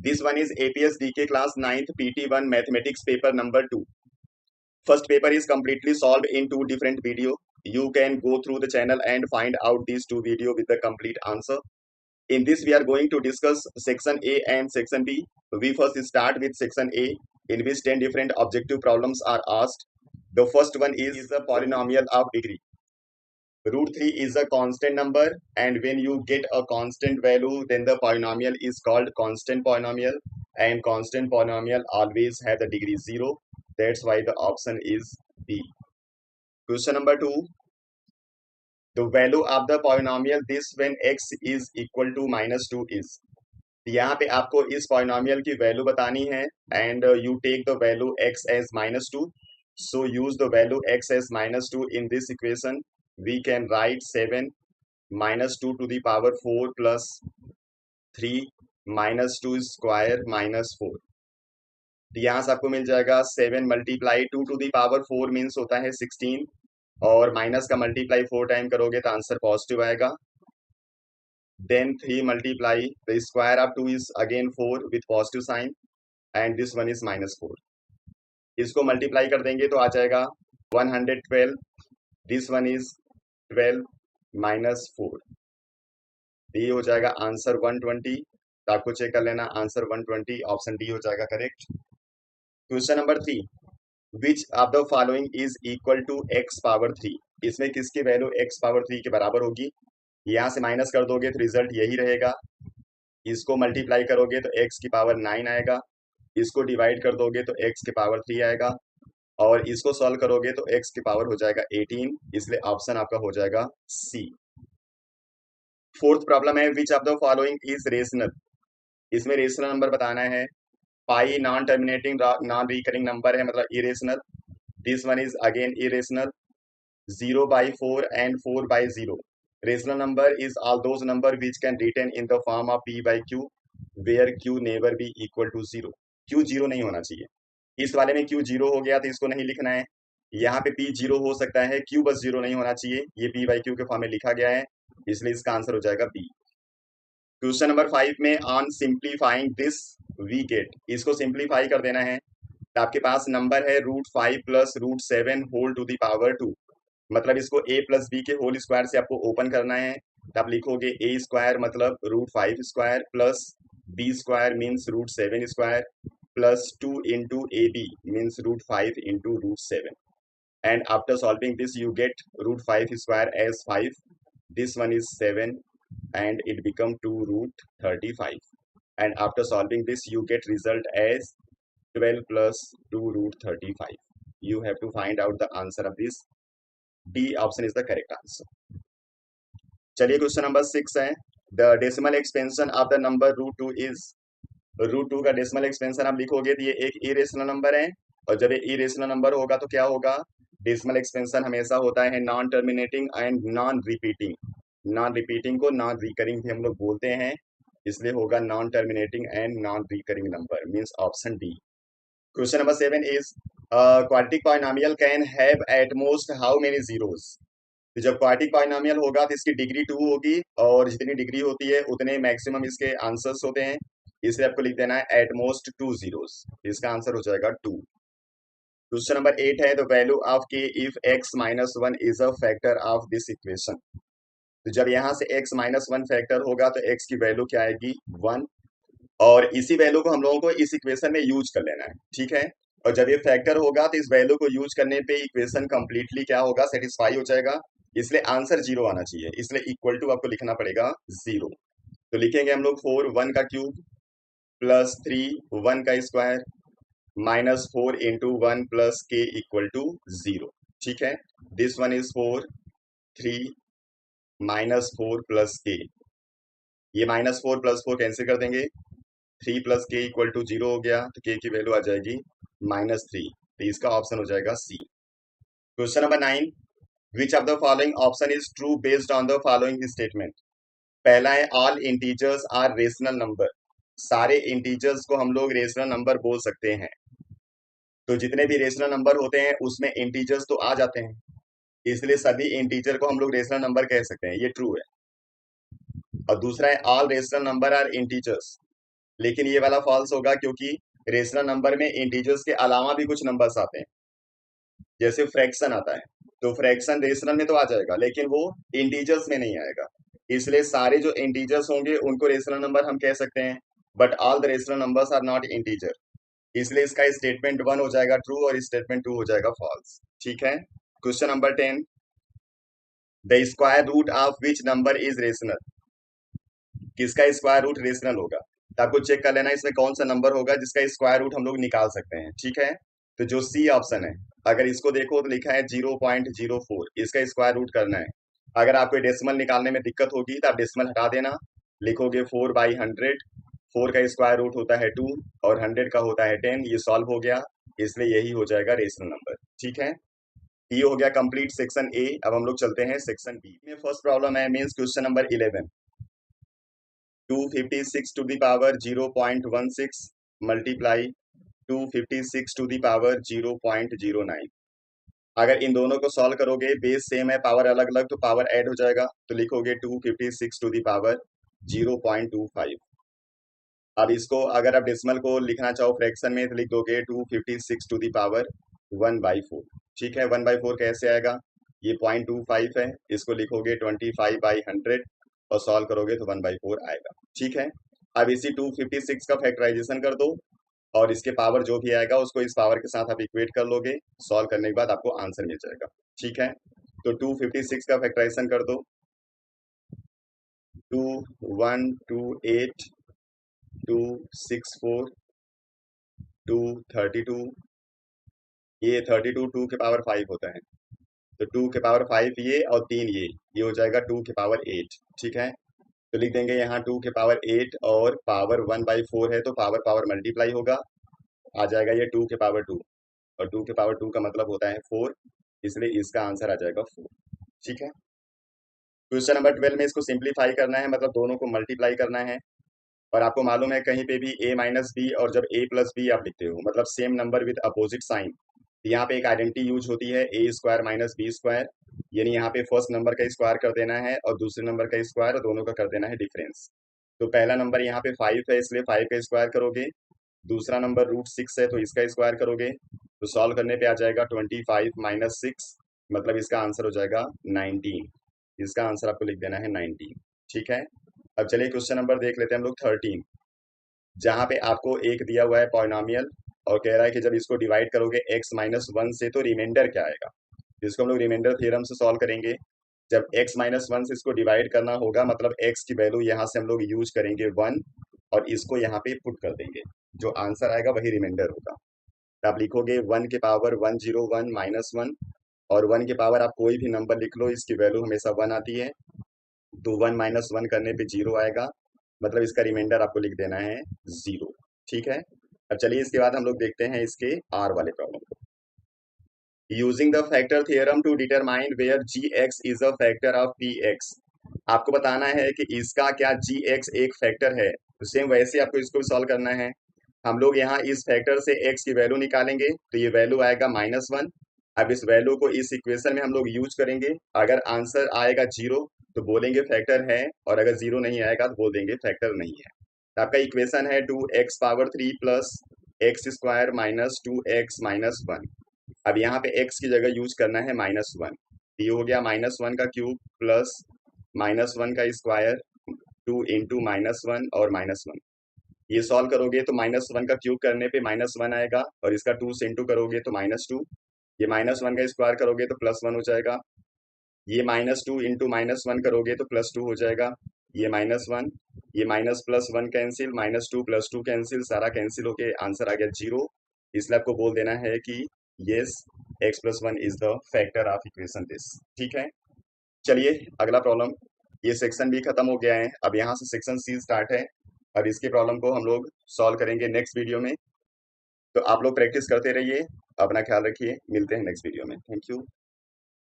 This one is APS DK class 9th PT1 mathematics paper number 2. First paper is completely solved in 2 different video. You can go through the channel and find out these 2 video with the complete answer. In this we are going to discuss section A and section B. We first start with section A, in which 10 different objective problems are asked. The first one is the polynomial of degree. Root 3 is a constant number, and when you get a constant value, then the polynomial is called constant polynomial, and constant polynomial always have the degree 0. That's why the option is B. Question number 2. The value of the polynomial this when x is equal to -2 is. यहाँ पे आपको इस polynomial की value बतानी है, and you take the value x as -2. So use the value x as -2 in this equation. We can write 7 -2 to the power 4 plus 3 -2 square -4. तो यहाँ से आपको मिल जाएगा 7 multiply 2 to the power 4 means होता है 16, और माइनस का मल्टीप्लाई 4 टाइम करोगे तो आंसर पॉजिटिव आएगा. Then 3 multiply the square of 2 is again 4 with positive sign, and this one is -4. इसको मल्टीप्लाई कर देंगे तो आ जाएगा 112. This one is 12 -4. ये हो जाएगा आंसर 120. तो आपको चेक कर लेना, आंसर 120, ऑप्शन डी हो जाएगा correct. Question number 3. Which of the following is equal to x power 3. इसमें किसकी वैल्यू x पावर 3 के बराबर होगी. यहाँ से माइनस कर दोगे तो रिजल्ट यही रहेगा. इसको मल्टीप्लाई करोगे तो x की पावर 9 आएगा. इसको डिवाइड कर दोगे तो x की पावर 3 आएगा, और इसको सॉल्व करोगे तो x की पावर हो जाएगा 18. इसलिए ऑप्शन आपका हो जाएगा सी. फोर्थ प्रॉब्लम है which of the following is rational. इसमें रेशनल नंबर बताना है. Pi non terminating non recurring number है, मतलब irrational. This one is again irrational. 0/4 and 4/0. Rational number is all those number which can written in the form of p/q, where q never be equal to 0. q 0 नहीं होना चाहिए. इस वाले में q 0 हो गया तो इसको नहीं लिखना है. यहाँ पे p 0 हो सकता है, q बस 0 नहीं होना चाहिए. ये p/q के फॉर्म में लिखा गया है, इसलिए इसका आंसर हो जाएगा बी. क्वेश्चन नंबर 5 में on simplifying this we get. इसको सिंप्लीफाई कर देना है. तो आपके पास नंबर है √5 plus √7 whole to the power 2. मतलब इसको a प्लस बी के होल स्क्वायर से आपको ओपन करना है. तो आप लिखोगे a स्क्वायर मतलब √5 square plus b square means √7 square plus 2 into ab means √5 into √7. And after solving this you get √5 square as 5. This one is 7 and it become 2√35. And after solving this you get result as 12 plus 2√35. You have to find out the answer of this. D option is the correct answer. चलिए question number 6 है. The decimal expansion of the number √2 is. √2 का decimal expansion आप लिखोगे तो ये एक irrational number है, और जब ये इरेशनल नंबर होगा तो क्या होगा. डेसिमल एक्सपेंशन हमेशा होता है non terminating and non repeating. Non repeating को नॉन रिकरिंग भी हम लोग बोलते हैं, इसलिए होगा non terminating and non recurring number means option D. Question number 7 is quadratic polynomial can have at most how many zeros. तो जब क्वाड्रेटिक पॉलिनोमियल होगा तो इसकी डिग्री 2 होगी, और जितनी डिग्री होती है उतने मैक्सिमम इसके आंसर्स होते हैं, इसलिए आपको लिख देना है एट मोस्ट 2 जीरोस. इसका आंसर हो जाएगा 2. क्वेश्चन नंबर 8 है the value of k if x - 1 is a factor of this equation. तो जब यहाँ से x - 1 फैक्टर होगा तो x की वैल्यू क्या आएगी 1, और इसी वैल्यू को हम लोगों को इस इक्वेशन में यूज कर लेना है. ठीक है, और जब ये फैक्टर होगा तो इस वैल्यू को यूज करने पे इक्वेशन कंप्लीटली क्या होगा, सेटिस्फाई हो जाएगा. इसलिए आंसर 0 आना चाहिए, इसलिए इक्वल टू आपको लिखना पड़ेगा 0. तो लिखेंगे हम लोग 4 1 का क्यूब प्लस 3 1 का square -4 into 1 plus k equal to 0. ठीक है, this one is 4 3 -4 plus k. ये -4 प्लस 4 कैंसिल कर देंगे. 3 प्लस k इक्वल टू 0 हो गया, तो k की वैल्यू आ जाएगी -3. तो इसका ऑप्शन हो जाएगा C. Question number 9. Which of the following option is true based on the following statement. पहला है all integers are rational number. सारे इंटीजर्स को हम लोग रेशनल नंबर बोल सकते हैं. तो जितने भी रेशनल नंबर होते हैं उसमें इंटीजर्स तो आ जाते हैं, इसलिए सभी इंटीजर को हम लोग रेशनल नंबर कह सकते हैं, ये ट्रू है. और दूसरा है all rational number are integers. लेकिन ये वाला फॉल्स होगा क्योंकि रेशनल नंबर में इंटीजर्स के अलावा भी कुछ नंबर्स आते हैं, जैसे फ्रैक्शन आता है। तो फ्रैक्शन रेशनल में तो आ जाएगा लेकिन वो इंटीजर्स में नहीं आएगा, इसलिए सारे जो इंटीजर्स होंगे उनको रेशनल नंबर हम कह सकते हैं, but all the rational numbers are not integer. इसलिए इसका स्टेटमेंट 1 हो जाएगा ट्रू और स्टेटमेंट 2 हो जाएगा फॉल्स। ठीक है। Question number 10, the square root of which number is rational. किसका स्क्वायर रूट रेशनल होगा, तो आपको चेक कर लेना इसमें कौन सा नंबर होगा जिसका स्क्वायर रूट हम लोग निकाल सकते हैं। ठीक है। तो जो सी ऑप्शन है, अगर इसको देखो तो लिखा है 0.04, इसका स्क्वायर रूट करना है। अगर आपको डेसिमल निकालने में दिक्कत होगी तो आप डेसिमल हटा देना, लिखोगे 4/100। 4 का स्क्वायर रूट होता है 2 और 100 का होता है 10। ये सॉल्व हो गया, इसलिए यही हो जाएगा रेशनल नंबर। ठीक है। ये हो गया कंप्लीट सेक्शन ए। अब हम लोग चलते हैं सेक्शन बी में। फर्स्ट प्रॉब्लम है means question number 11, 256 to the power 0.16 multiply 256 to the power 0.09। अगर इन दोनों को सॉल्व करोगे, बेस सेम है, पावर अलग अलग, तो पावर ऐड हो जाएगा, तो लिखोगे 256 to the power 0.25। अब इसको अगर आप डेसिमल को लिखना चाहो फ्रैक्शन में तो लिख दोगे 256 to the power 1/4। ठीक है। 1/4 कैसे आएगा, ये 0.25 है, इसको लिखोगे 25/100 और सॉल्व करोगे तो 1/4 आएगा। ठीक है। अब इसी 256 का फैक्टराइजेशन कर दो और इसके पावर जो भी आएगा उसको इस पावर के साथ आप इक्वेट कर लोगे, सॉल्व करने के बाद आपको आंसर मिल जाएगा। ठीक है। तो 256 का फैक्टराइजेशन कर दो, 2128 264 232, ये 32 2 के पावर 5 होता है, तो 2 के पावर 5 ये और 3 ये हो जाएगा 2 के पावर 8। ठीक है। तो लिख देंगे यहाँ 2 के पावर 8 और पावर 1/4 है तो पावर पावर मल्टीप्लाई होगा, आ जाएगा ये 2 के पावर 2 और 2 के पावर 2 का मतलब होता है 4, इसलिए इसका आंसर आ जाएगा 4। ठीक है। क्वेश्चन नंबर 12 में इसको सिंप्लीफाई करना है, मतलब दोनों को मल्टीप्लाई करना है। और आपको मालूम है कहीं पे भी a माइनस बी और जब a प्लस बी आप लिखते हो मतलब same number with opposite sign, यहाँ पे एक आइडेंटिटी यूज होती है a square minus B square, यानी यहाँ पे फर्स्ट नंबर का स्क्वायर कर देना है और दूसरे नंबर का स्क्वायर और दोनों का कर देना है डिफरेंस। तो पहला नंबर यहाँ पे 5 है इसलिए 5 का स्क्वायर करोगे, दूसरा नंबर √6 है तो इसका स्क्वायर करोगे, तो सॉल्व करने पे आ जाएगा 25 माइनस 6, मतलब इसका आंसर हो जाएगा 19। इसका आंसर आपको लिख देना है 19। ठीक है। अब चलिए क्वेश्चन नंबर देख लेते हैं हम लोग 13, जहाँ पे आपको एक दिया हुआ है पॉलिनोमियल और कह रहा है कि जब इसको डिवाइड करोगे x-1 से तो रिमाइंडर क्या आएगा। इसको हम लोग रिमाइंडर थ्योरम से सॉल्व करेंगे। जब x-1 से इसको डिवाइड करना होगा मतलब x की वैल्यू यहाँ से हम लोग यूज करेंगे 1 और इसको यहाँ पे पुट कर देंगे, जो आंसर आएगा वही रिमाइंडर होगा। तो आप लिखोगे 1 के पावर 101 माइनस 1 और 1 के पावर आप कोई भी नंबर लिख लो, इसकी वैल्यू हमेशा 1 आती है, तो 1 माइनस 1 करने पे 0 आएगा, मतलब इसका रिमाइंडर आपको लिख देना है 0। ठीक है। अब चलिए इसके बाद हम लोग देखते हैं इसके आर वाले प्रॉब्लम को। Using the factor theorem to determine whether G X is a factor of P X. आपको बताना है कि इसका क्या जी एक्स एक फैक्टर है, तो सेम वैसे आपको इसको सॉल्व करना है। हम लोग यहाँ इस फैक्टर से x की वैल्यू निकालेंगे तो ये वैल्यू आएगा -1। अब इस वैल्यू को इस इक्वेशन में हम लोग यूज करेंगे, अगर आंसर आएगा 0 तो बोलेंगे फैक्टर है और अगर 0 नहीं आएगा तो बोल देंगे फैक्टर नहीं है। तो आपका इक्वेशन है 2x⁻³ plus x² minus 2x minus 1। अब यहाँ पे x की जगह यूज करना है -1, ये हो गया -1 का क्यूब प्लस -1 का स्क्वायर 2 इंटू -1 और -1। ये सॉल्व करोगे तो -1 का क्यूब करने पे -1 आएगा और इसका 2 से इंटू करोगे तो -2, ये -1 का स्क्वायर करोगे तो +1 हो जाएगा, ये -2 इंटू -1 करोगे तो +2 हो जाएगा, ये -1, ये माइनस प्लस 1 कैंसिल, -2 + 2 कैंसिल, सारा कैंसिल होके आंसर आ गया 0। इसलिए आपको बोल देना है कि yes x+1 is the factor of equation this. ठीक है। चलिए अगला प्रॉब्लम, ये सेक्शन बी खत्म हो गया है, अब यहाँ से सेक्शन सी स्टार्ट है। अब इसके प्रॉब्लम को हम लोग सॉल्व करेंगे नेक्स्ट वीडियो में, तो आप लोग प्रैक्टिस करते रहिए, अपना ख्याल रखिए, मिलते हैं नेक्स्ट वीडियो में। Thank you.